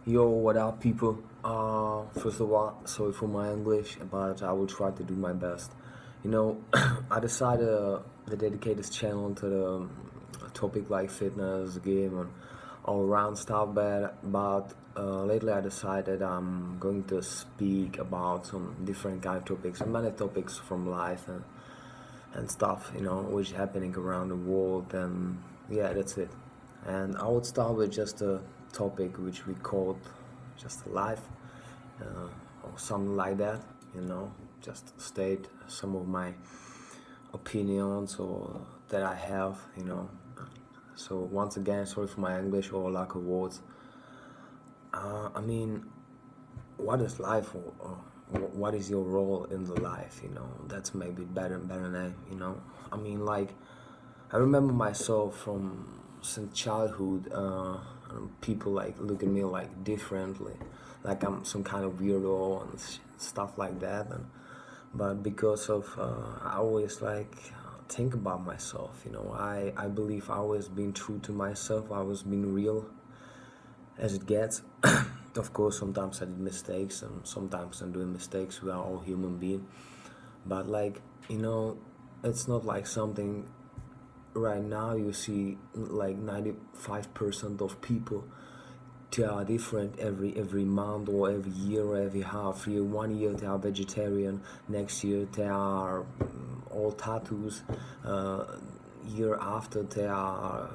Yo, what up, people? First of all, sorry for my English, but I will try to do my best. I decided to dedicate this channel to the topic like fitness, game, and all around stuff. But lately, I decided I'm going to speak about some different kind of topics and many topics from life and stuff. Which happening around the world, and yeah, that's it. And I would start with just a topic which we called just life, or something like that. You know, just state some of my opinions or that I have. So once again, sorry for my English or lack of words. I mean, what is life, or what is your role in the life? That's maybe better name. I mean, like, I remember myself from since childhood. People like look at me like differently, like I'm some kind of weirdo and stuff like that. But because of I always like think about myself. I believe I always been true to myself. I always been real as it gets. Of course, sometimes I did mistakes, and sometimes I'm doing mistakes. We are all human beings. But like, it's not like something right now you see like 95% of people, they are different every month or every year or every half year. One year they are vegetarian, next year they are all tattoos, year after they are,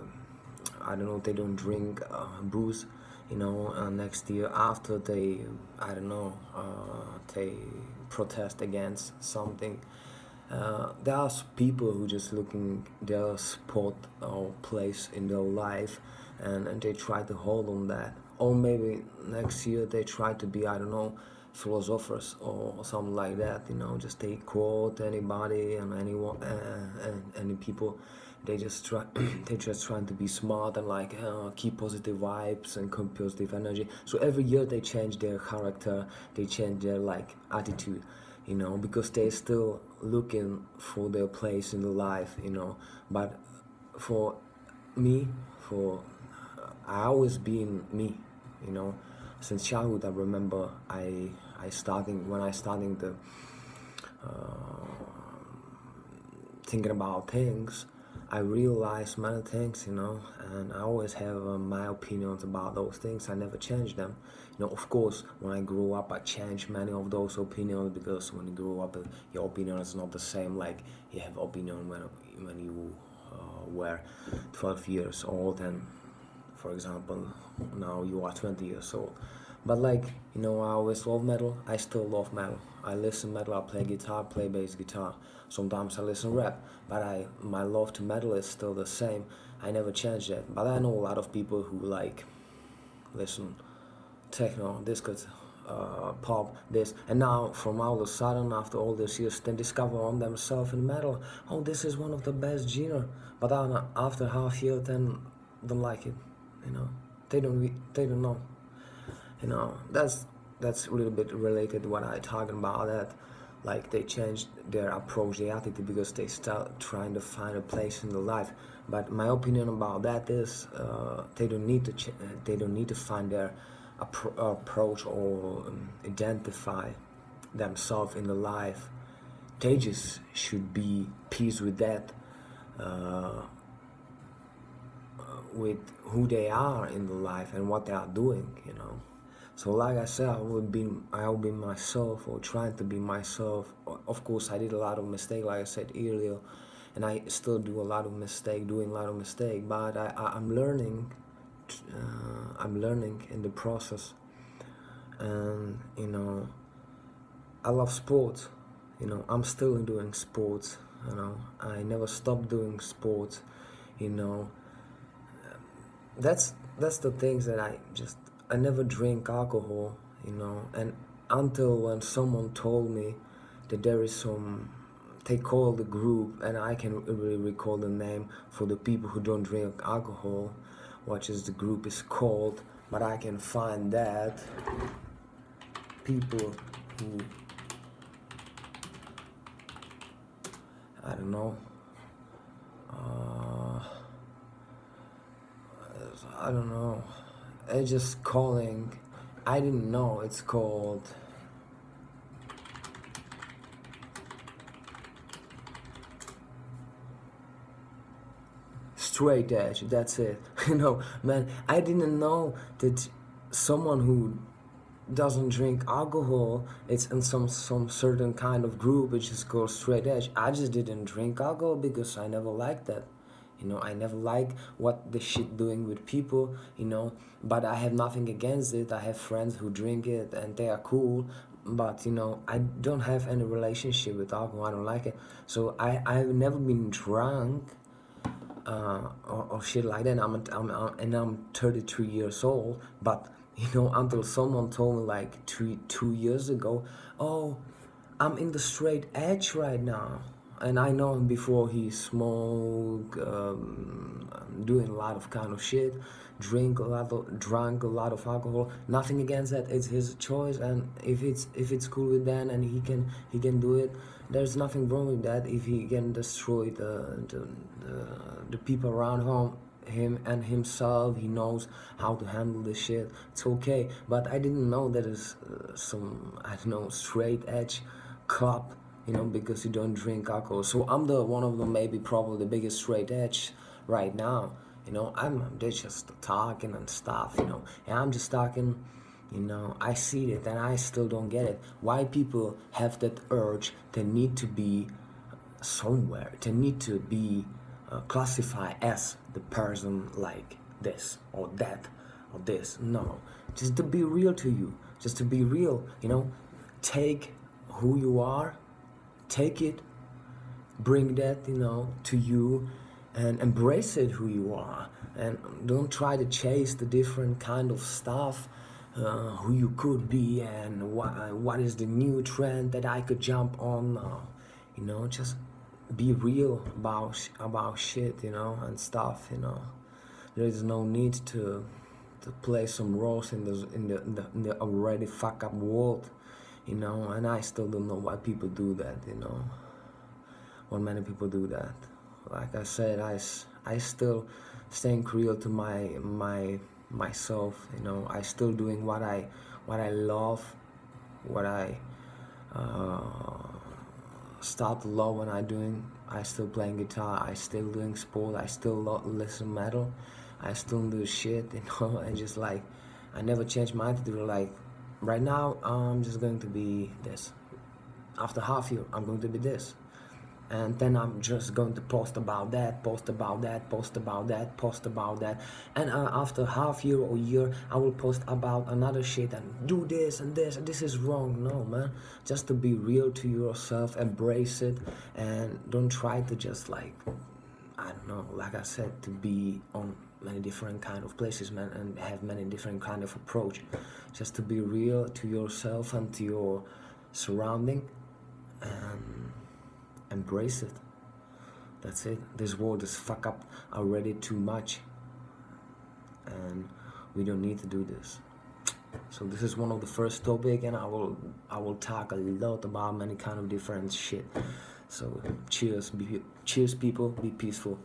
I don't know, they don't drink booze, next year after they, I don't know, they protest against something. There are people who just looking their spot or place in their life, and they try to hold on that. Or maybe next year they try to be, I don't know, philosophers or something like that. Just they quote anybody and anyone and any people. They just try they just trying to be smart and like keep positive vibes and keep positive energy. So every year they change their character, they change their like attitude, because they're still looking for their place in the life. But for me, for I always been me, you know. Since childhood, I remember I starting when I starting the thinking about things. I realized many things, and I always have my opinions about those things. I never change them. Of course, when I grew up, I changed many of those opinions because when you grow up, your opinion is not the same. Like you have opinion when you were 12 years old, and for example, now you are 20 years old. But like, I always love metal. I still love metal. I listen metal. I play guitar, play bass guitar. Sometimes I listen rap, but my love to metal is still the same. I never changed that. But I know a lot of people who like listen techno, disco, pop, this, and now from all of a sudden, after all these years, they discover on themselves in metal. Oh, this is one of the best genre. But then after half year, then don't like it. You know, they don't know. That's a little bit related to what I talking about. That like they changed their approach, their attitude because they start trying to find a place in the life. But my opinion about that is they don't need to they don't need to find their approach or identify themselves in the life. They just should be peace with that, uh, with who they are in the life and what they are doing. So like I said, I will be myself or trying to be myself. Of course, I did a lot of mistake, like I said earlier, and I still do a lot of mistake, doing a lot of mistake. But I'm learning. I'm learning in the process, and I love sports. I'm still doing sports. I never stopped doing sports. You know, that's the things that I never drink alcohol, and until when someone told me that there is some, they call the group, and I can really recall the name for the people who don't drink alcohol, what is the group is called, but I can find that people who, I don't know, uh, I don't know, they're just calling I didn't know it's called straight edge. That's it. Man, I didn't know that someone who doesn't drink alcohol, it's in some certain kind of group which is called straight edge. I just didn't drink alcohol because I never liked that. I never like what the shit doing with people, but I have nothing against it. I have friends who drink it and they are cool, but I don't have any relationship with alcohol. I don't like it. So I've never been drunk or shit like that. I'm 33 years old, but until someone told me like 2 years ago, oh, I'm in the straight edge right now. And I know him before he smoked, doing a lot of kind of shit, drank a lot of alcohol. Nothing against that. It's his choice, and if it's cool with that, and he can do it. There's nothing wrong with that. If he can destroy the people around him and himself, he knows how to handle this shit. It's okay. But I didn't know that is some, I don't know, straight edge club, because you don't drink alcohol. So I'm the one of the maybe probably the biggest straight edge right now. They're just talking and stuff, and I'm just talking. I see it and I still don't get it. Why people have that urge? They need to be somewhere. They need to be classified as the person like this or that or this. No, just to be real to you. Just to be real. Take who you are. Take it, bring that, to you, and embrace it who you are. And don't try to chase the different kind of stuff, who you could be and what is the new trend that I could jump on now. Just be real about shit, and stuff. There is no need to play some roles in the already fuck up world. And I still don't know why people do that, why many people do that. Like I said, I still staying real to myself, I still doing what I love, what I start to love when I still playing guitar, I still doing sport, I still listen metal, I still do shit, and just like, I never change my attitude. Like, right now, I'm just going to be this. After half year, I'm going to be this. And then I'm just going to post about that. And after half year or year, I will post about another shit and do this and this. This is wrong. No, man. Just to be real to yourself, embrace it, and don't try to just like, I don't know, like I said, to be on many different kind of places, man, and have many different kind of approach. Just to be real to yourself and to your surrounding, and embrace it. That's it. This world is fuck up already too much, and we don't need to do this. So this is one of the first topic, and I will talk a lot about many kind of different shit. So cheers people, be peaceful.